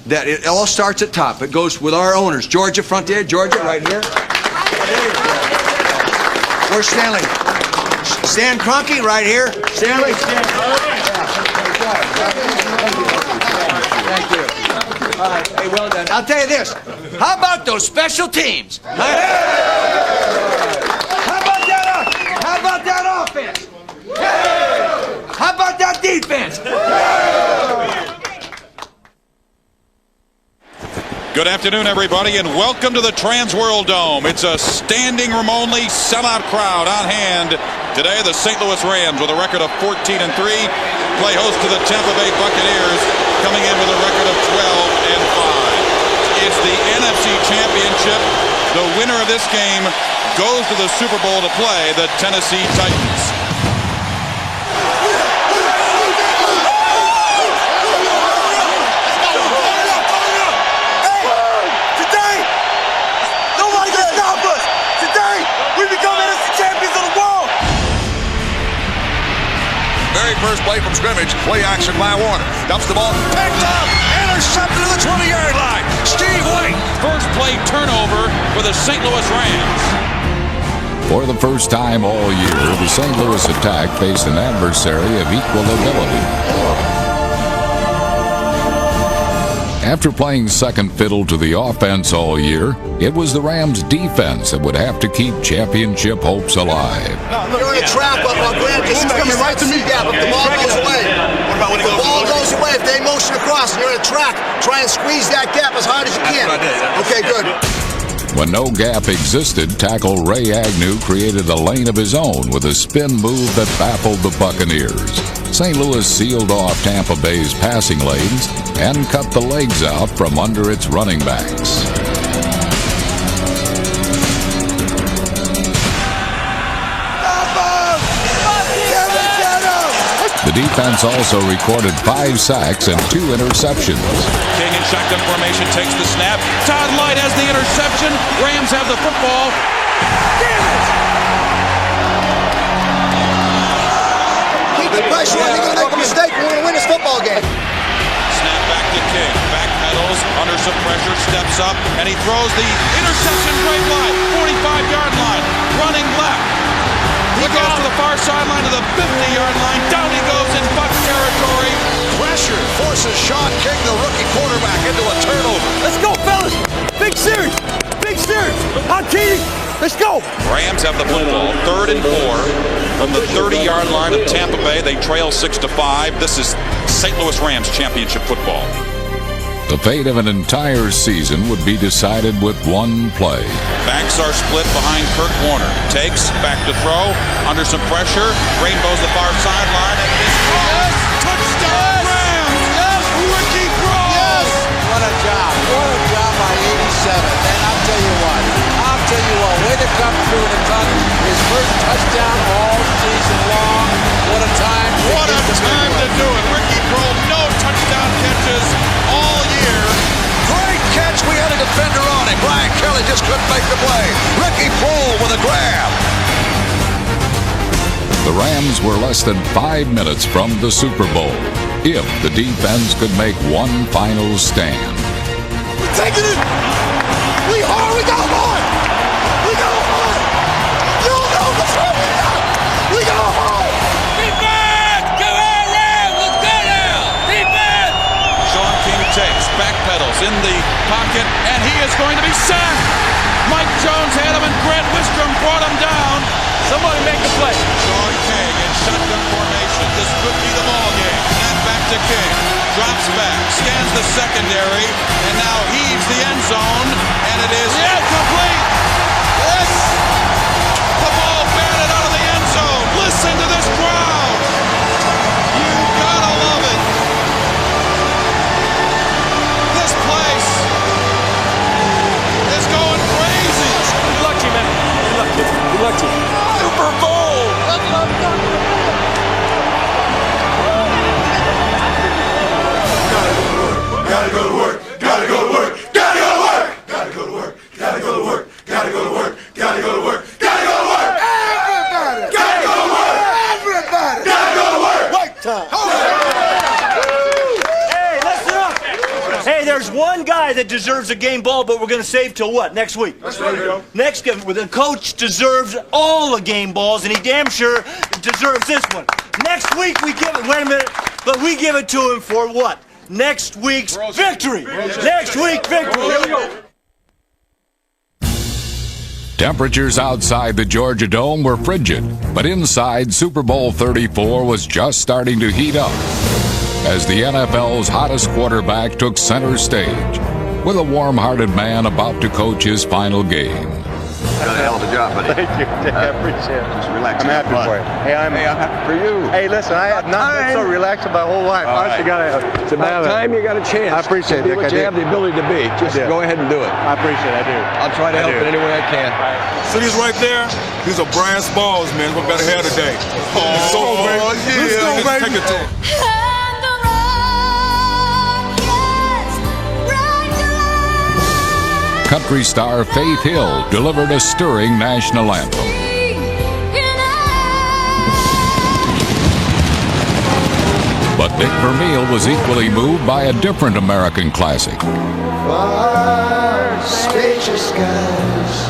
that it all starts at top. It goes with our owners. Georgia, front there. Georgia, right here. Where's Stanley? Stan Kroenke, right here. Stanley. Thank you. All right. Hey, well done. I'll tell you this. How about those special teams? How about that offense? How about that defense? Good afternoon, everybody, and welcome to the Transworld Dome. It's a standing room only sellout crowd on hand. Today, the St. Louis Rams, with a record of 14-3, play host to the Tampa Bay Buccaneers, coming in with a record of 12-5. It's the NFC Championship. The winner of this game goes to the Super Bowl to play the Tennessee Titans. First play from scrimmage, play action by Warner. Dumps the ball, picked up, intercepted to the 20-yard line. Steve White. First play turnover for the St. Louis Rams. For the first time all year, the St. Louis attack faced an adversary of equal ability. After playing second fiddle to the offense all year, it was the Rams' defense that would have to keep championship hopes alive. You're in a trap up on Graham. He's coming right to me. Gap. If the ball goes away, if the ball goes away, if they motion across and you're in a track, try and squeeze that gap as hard as you can. Okay, good. When no gap existed, tackle Ray Agnew created a lane of his own with a spin move that baffled the Buccaneers. St. Louis sealed off Tampa Bay's passing lanes and cut the legs out from under its running backs. The defense also recorded 5 sacks and 2 interceptions. King and Shotgun formation takes the snap. Todd Light has the interception. Rams have the football. Damn it! Keep the pressure on. You're going to make a mistake. We're going to win this football game. Snap back to King. Backpedals under some pressure. Steps up. And he throws the interception. Great line. 45-yard line. Running left. He goes to the far sideline to the 50-yard line. Down he goes in Buck territory. Pressure forces Sean King, the rookie quarterback, into a turnover. Let's go, fellas. Big series. Big series. I'm King. Let's go. Rams have the football. 3rd and 4 from the 30-yard line of Tampa Bay. They trail 6-5. This is St. Louis Rams championship football. The fate of an entire season would be decided with one play. Backs are split behind Kurt Warner. Takes, back to throw, under some pressure. Rainbows the far sideline, and it is caught. Touchdown Rams! Yes! Ricky Brown! Yes! What a job. What a job by 87. And I'll tell you what, way to come through and cut his first touchdown all season long. What a time. What a time to do it. Ricky Brown, no touchdown catches all year. Great catch. We had a defender on him. Brian Kelly just couldn't make the play. Ricky Prohl with a grab. The Rams were less than 5 minutes from the Super Bowl if the defense could make one final stand. We're taking it. We hard. We got hard. We got hard. You don't know what's wrong with that. We got hard. Defense! Go on, Rams! Let's go now! Defense! Sean King takes, backpedals in the pocket, and he is going to be sacked. Mike Jones had him, and Grant Wistrom brought him down. Somebody make a play. Sean King in shotgun formation. This could be the ball game. Snap back to King. Drops back, scans the secondary, and now heaves the end zone, and it is incomplete. Yes! The ball batted out of the end zone. Listen to this crowd. You gotta love it. This place is going crazy. Good luck to you, man. Good luck to you. Good luck to you. Super Bowl. Gotta go to work, gotta go to work, gotta go to work, gotta go to work, gotta go to work, gotta go to work, gotta go to work, gotta go to work. Everybody! Gotta go to work! Everybody! Gotta go to work! Work time. Hey, listen up. Hey, there's one guy that deserves a game ball, but we're going to save till what? Next week. That's right, Joe. Next, the coach deserves all the game balls, and he damn sure deserves this one. Next week, we give it, wait a minute, but we give it to him for what? Next week's victory. Next week, victory. Here we go. Temperatures outside the Georgia Dome were frigid, but inside, Super Bowl 34 was just starting to heat up as the NFL's hottest quarterback took center stage with a warm-hearted man about to coach his final game. Done a hell of a job, buddy. Thank you, Dick. I appreciate it. Just relax. I'm happy for you. Hey, I'm happy for you. Hey, listen, I have not been so relaxed in my whole life. Honestly, It's about time you got a chance. I appreciate to be it, what Dick. you have the ability to be. Just go ahead and do it. I appreciate it. I do. I'll try to help in any way I can. See these right there? These are Brian Spalls, man. What got hair today? Let's go, baby. Let's go, baby. Take it to him. Country star Faith Hill delivered a stirring national anthem. But Dick Vermeil was equally moved by a different American classic. Far spacious skies.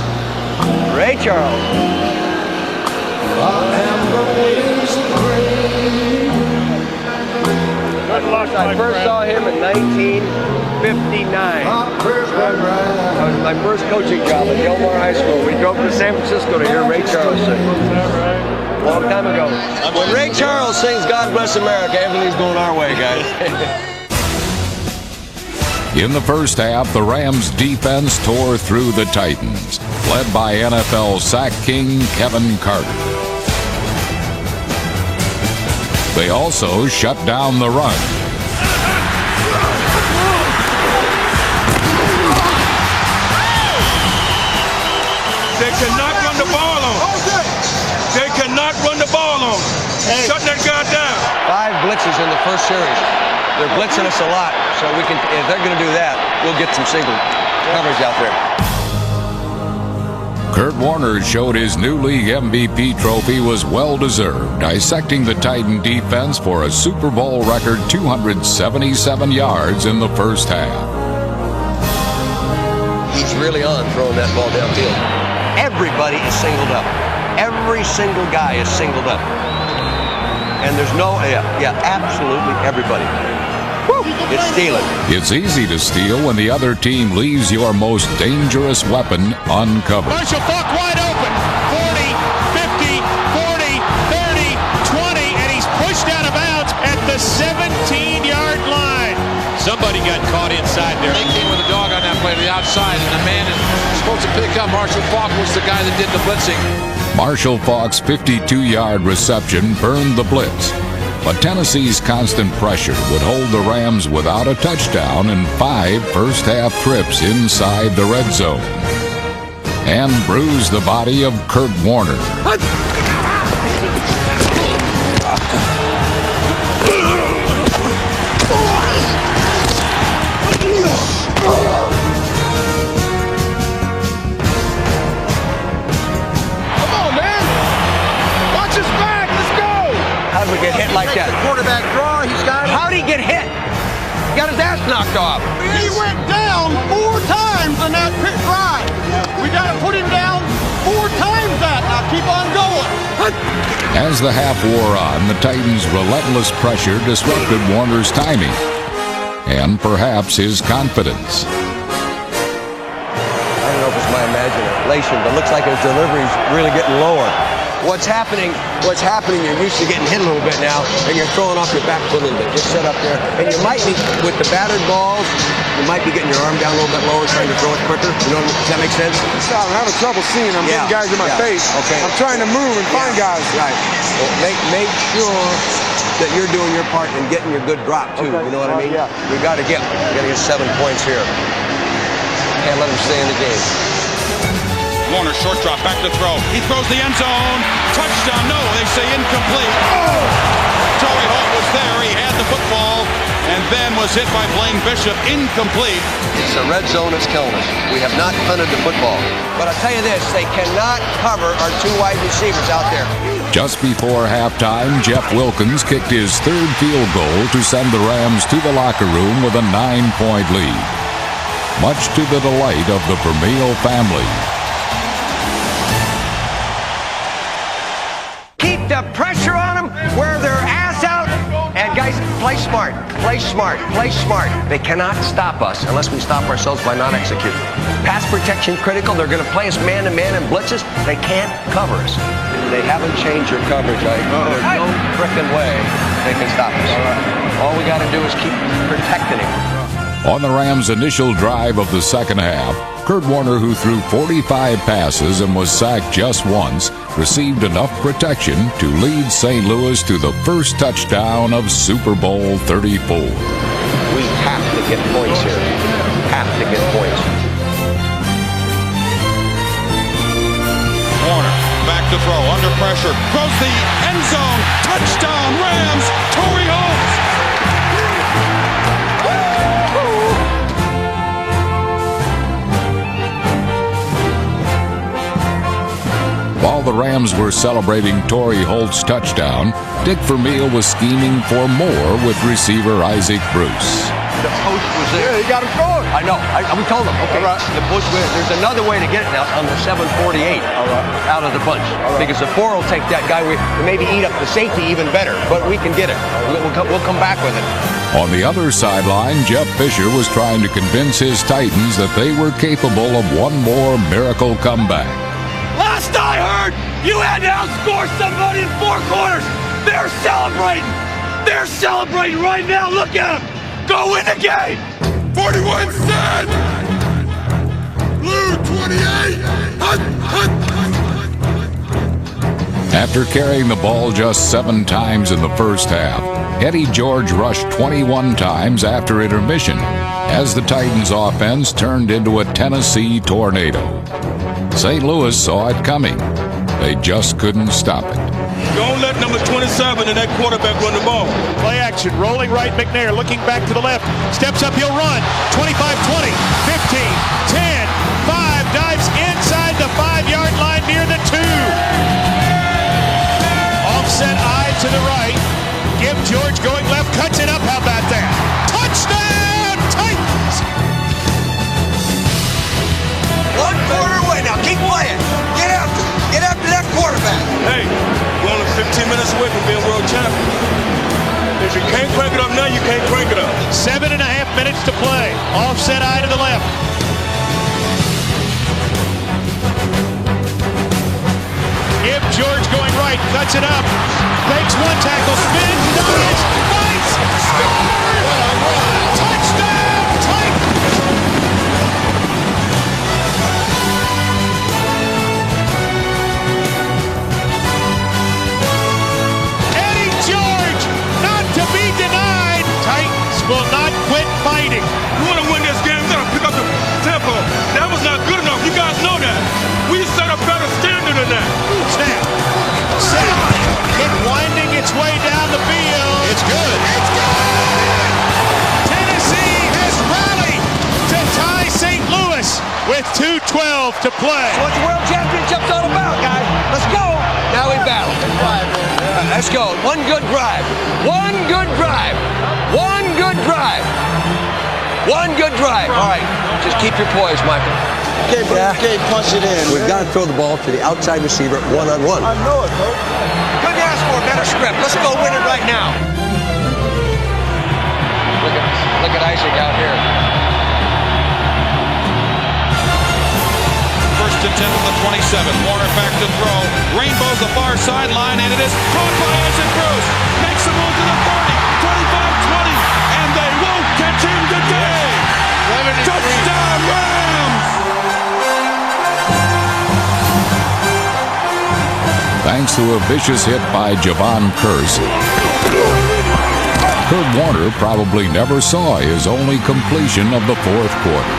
Ray Charles. I first saw him in 1959. That was my first coaching job at Delmar High School. We drove to San Francisco to hear Ray Charles sing. A long time ago. When Ray Charles sings God Bless America, everything's going our way, guys. In the first half, the Rams' defense tore through the Titans, led by NFL sack king Kevin Carter. They also shut down the run. They cannot run the ball on. They cannot run the ball on. Shut that guy down. 5 blitzes in the first series. They're blitzing us a lot, so we can. If they're going to do that, we'll get some single coverage out there. Kurt Warner showed his new league MVP trophy was well-deserved, dissecting the Titan defense for a Super Bowl record 277 yards in the first half. He's really on throwing that ball downfield. Everybody is singled up. Every single guy is singled up. And there's no, absolutely everybody. Woo! It's stealing. It's easy to steal when the other team leaves your most dangerous weapon uncovered. Marshall Faulk wide open. 40, 50, 40, 30, 20, and he's pushed out of bounds at the 17-yard line. Somebody got caught inside there. They came with a dog on that play to the outside, and the man is supposed to pick up. Marshall Faulk was the guy that did the blitzing. Marshall Faulk's 52-yard reception burned the blitz, but Tennessee's constant pressure would hold the Rams without a touchdown in 5 first-half trips inside the red zone, and bruised the body of Kurt Warner. How'd we get hit like that? Quarterback draw, he's got it. How'd he get hit? He got his ass knocked off. He went down 4 times on that pit drive. We got to put him down 4 times that. Now keep on going. As the half wore on, the Titans' relentless pressure disrupted Warner's timing and perhaps his confidence. I don't know if it's my imagination, but it looks like his delivery's really getting lower. What's happening, you're used to getting hit a little bit now, and you're throwing off your back foot a little bit. Just set up there. And you might be, with the battered balls, you might be getting your arm down a little bit lower, trying to throw it quicker. You know, does that make sense? I'm having trouble seeing. I'm getting guys in my face. Okay. I'm trying to move and find guys. Right. Well, make sure that you're doing your part and getting your good drop, too. Okay. You know what I mean? Yeah. We got to get 7 points here. Can't let them stay in the game. Warner, short drop, back to throw. He throws the end zone. Touchdown. No, they say incomplete. Oh! Torrey Holt was there. He had the football and then was hit by Blaine Bishop. Incomplete. It's the red zone that's killing us. We have not punted the football. But I'll tell you this, they cannot cover our 2 wide receivers out there. Just before halftime, Jeff Wilkins kicked his 3rd field goal to send the Rams to the locker room with a 9-point lead, much to the delight of the Vermeil family. Keep the pressure on them, wear their ass out, and guys, play smart, play smart, play smart. They cannot stop us unless we stop ourselves by not executing. Pass protection critical. They're going to play us man-to-man and blitzes. They can't cover us. They haven't changed your coverage. There's no frickin' way they can stop us. All we got to do is keep protecting him. On the Rams' initial drive of the second half, Kurt Warner, who threw 45 passes and was sacked just once, received enough protection to lead St. Louis to the first touchdown of Super Bowl 34. We have to get points here. Have to get points. Warner, back to throw, under pressure, throws the end zone. Touchdown, Rams. Torrey Holt. While the Rams were celebrating Torrey Holt's touchdown, Dick Vermeil was scheming for more with receiver Isaac Bruce. The post was there. Yeah, he got him going. I know. We told him. Okay. All right. The post, there's another way to get it now on the 748 out of the bunch. Because the 4 will take that guy. We maybe eat up the safety even better. But we can get it. We'll come back with it. On the other sideline, Jeff Fisher was trying to convince his Titans that they were capable of one more miracle comeback. Last I heard, you had to outscore somebody in 4 quarters. They're celebrating. They're celebrating right now. Look at them. Go win the game. 41 set. Blue 28. After carrying the ball just 7 times in the first half, Eddie George rushed 21 times after intermission as the Titans' offense turned into a Tennessee tornado. St. Louis saw it coming. They just couldn't stop it. Don't let number 27 and that quarterback run the ball. Play action, rolling right, McNair looking back to the left, steps up, he'll run, 25, 20, 15, 10, 5, dives inside the 5-yard line near the 2. Offset eye to the right, give George going left, cuts it up, how about that? Touchdown, Titans! 1 quarter away now, keep playing. Get after that quarterback. Hey, we're only 15 minutes away from being world champion. If you can't crank it up now, you can't crank it up. 7.5 minutes to play. Offset eye to the left. Give George going right, cuts it up, breaks 1 tackle, spins, dives, fights, scores! Touchdown, Titans! Eddie George, not to be denied. Titans will not quit fighting. You want to win this game, you got to pick up the tempo. That was not good enough. You guys know that. We set a better standard than that. Snap. Set. It winding its way down the field. It's good. It's good. Tennessee has rallied to tie St. Louis with 2:12 to play. That's what the World Championship's all about, guys. Let's go. Now we battle. Let's go. One good drive. One good drive. One good drive. One good drive. All right. Just keep your poise, Michael. Okay, bro. Okay, punch it in. We've got to throw the ball to the outside receiver one-on-one. I know it, bro. Couldn't ask for a better script. Let's go win it right now. Look at Isaac out here. First and 10 from the 27. Warner back to throw. Rainbows the far sideline, and it is caught by Isaac Bruce. Makes the move to the 30, 25, 20, and they won't catch him today. Touchdown, Rams! Thanks to a vicious hit by Javon Curse, Kurt Warner probably never saw his only completion of the 4th quarter.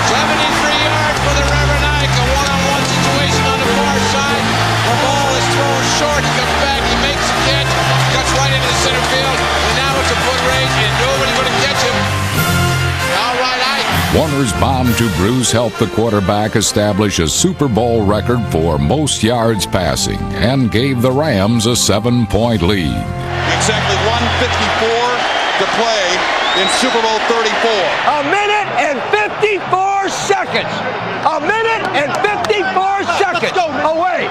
73 yards for the Reverend Ike. A one-on-one situation on the far side. The ball is thrown short. He comes back. He makes the catch. Cuts right into the center field. And now it's a foot race, and nobody's going to catch him. All right, Ike. Warner's bomb to Bruce helped the quarterback establish a Super Bowl record for most yards passing and gave the Rams a 7-point lead. Exactly 1:54 to play in Super Bowl 34. A minute and 54 seconds. A minute and 54 seconds. Away.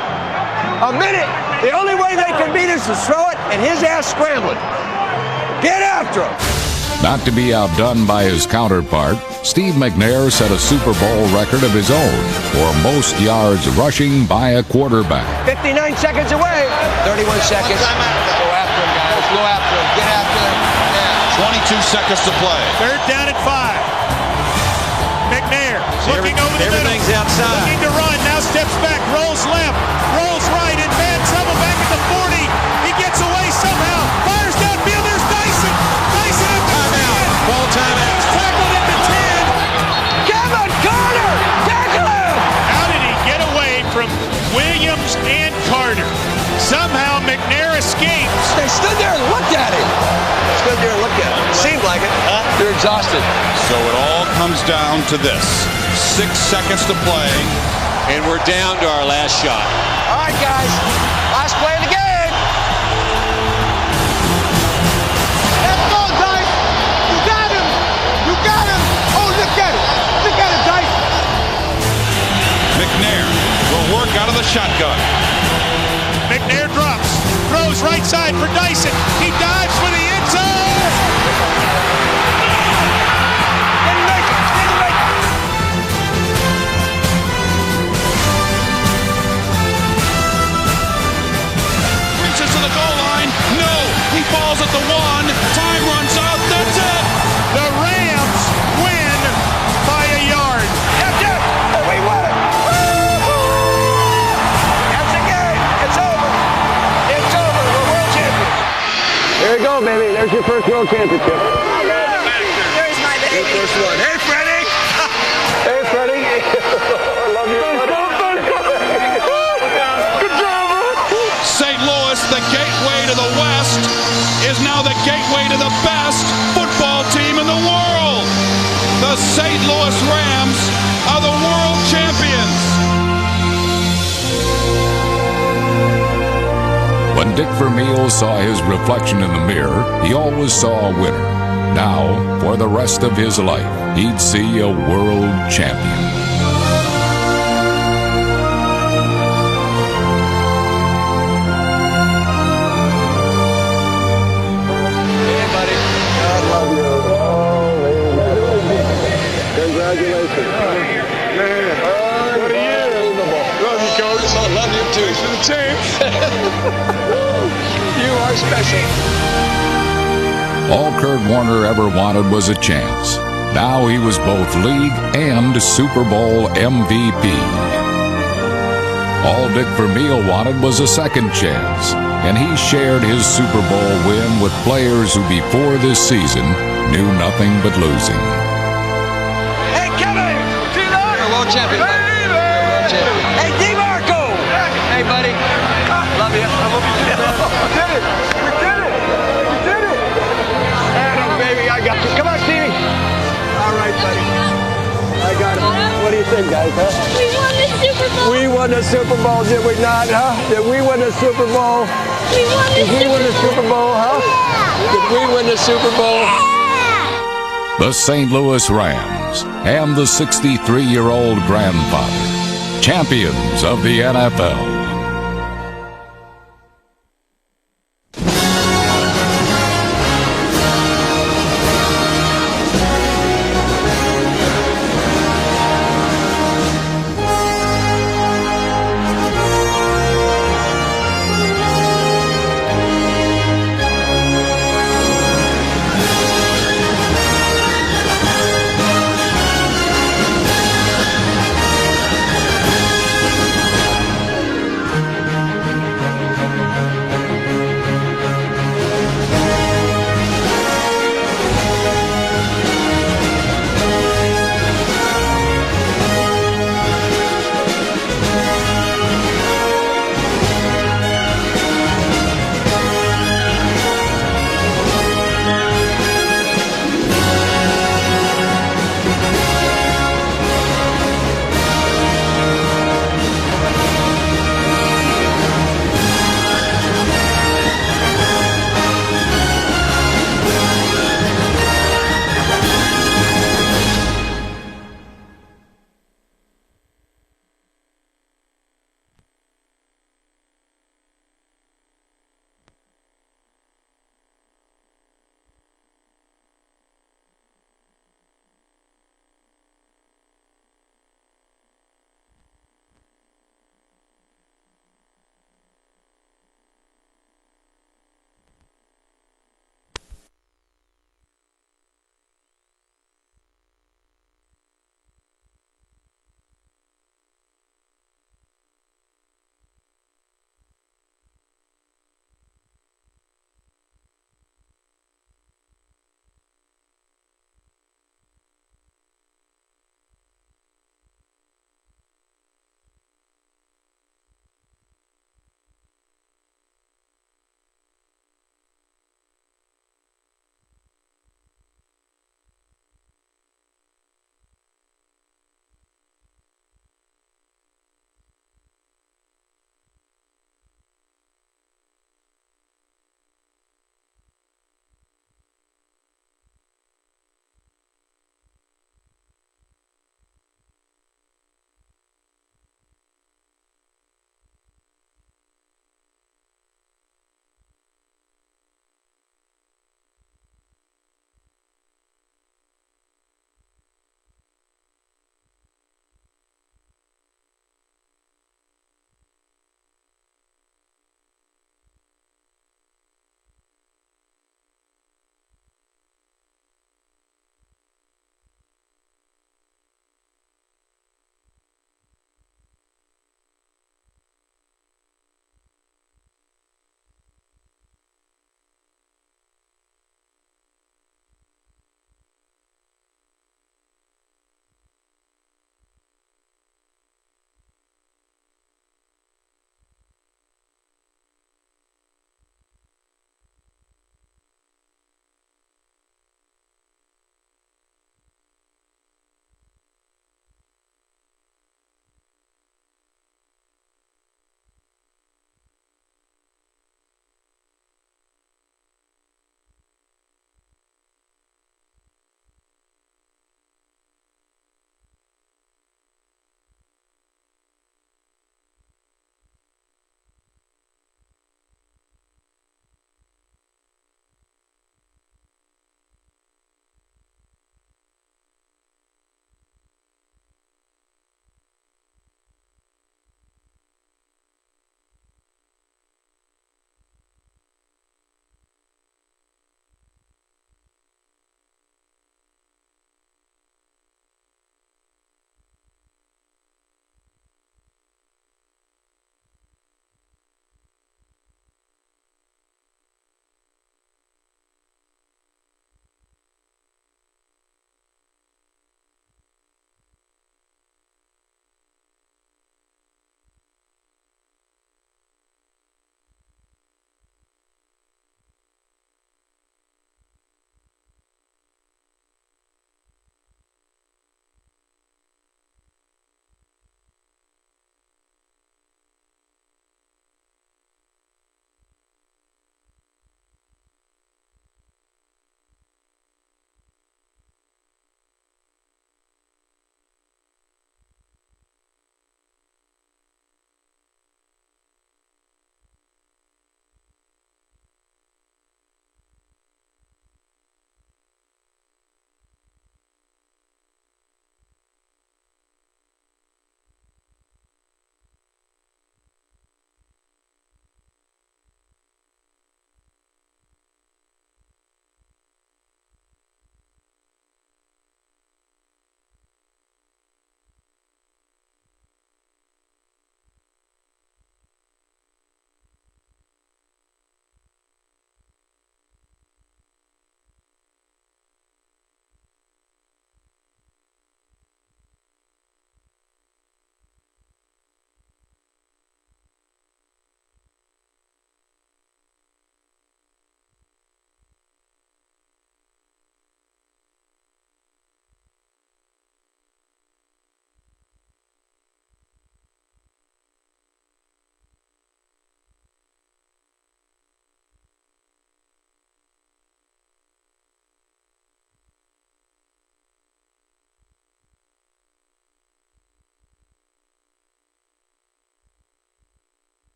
A minute. The only way they can beat us is throw it and his ass scrambling. Get after him. Not to be outdone by his counterpart, Steve McNair set a Super Bowl record of his own for most yards rushing by a quarterback. 59 seconds away. 31 seconds. Go after him, guys. Go after him. Get after him. Yeah. 22 seconds to play. 3rd down and 5. McNair looking over the middle. Everything's outside. Looking to run. Now steps back. Rolls left. Rolls right. In bad trouble back at the 40. He gets away somehow. Fires downfield. There's Dyson. Dyson at the 10. Ball timeout. He's tackled at the 10. Kevin Carter. Tackle him. How did he get away from Williams and Carter? Somehow McNair escapes. They stood there and looked at him. Stood there and looked at him. Seemed like it. They're exhausted. So it all comes down to this. 6 seconds to play. And we're down to our last shot. All right, guys. Last play of the game. Let's go, Dice. You got him. You got him. Oh, look at it. Look at it, Dice. McNair will work out of the shotgun. McNair drops. Throws right side for Dyson. He dives for the end zone. Didn't make it. Didn't make it. Reaches to the goal line. No. He falls at the 1. Time runs out. That's it. The Rams win by a yard. Yep. Oh, we won it. That's the game. It's over. It's over. We're world champions. There you go, baby. There's your first world championship. There's my baby. First one. Hey, Freddie. Hey, Freddie. I love you. the gateway to the West, is now the gateway to the best football team in the world. The St. Louis Rams are the world champions. When Dick Vermeil saw his reflection in the mirror, he always saw a winner. Now, for the rest of his life, he'd see a world champion. Hey, buddy. I love you. Congratulations. Man, what a year. Love you, Coach. I love you, too. To the champs. You are special. All Kurt Warner ever wanted was a chance. Now he was both league and Super Bowl MVP. All Dick Vermeil wanted was a second chance, and he shared his Super Bowl win with players who before this season knew nothing but losing. Hey, Kevin! See that? You're a world champion, buddy. You're a world champion. Hey, DeMarco! Hey, buddy. Love you. I hope you do that. We did it! We did it! We did it! Adam, baby, I got you. Come on, Stevie. All right, buddy. I got it. What do you think, guys, huh? We won the Super Bowl. We won the Super Bowl, did we not, huh? Did we win the Super Bowl? We won the Did we win the Super Bowl, huh? Yeah. Did we win the Super Bowl? The St. Louis Rams and the 63-year-old grandfather, champions of the NFL.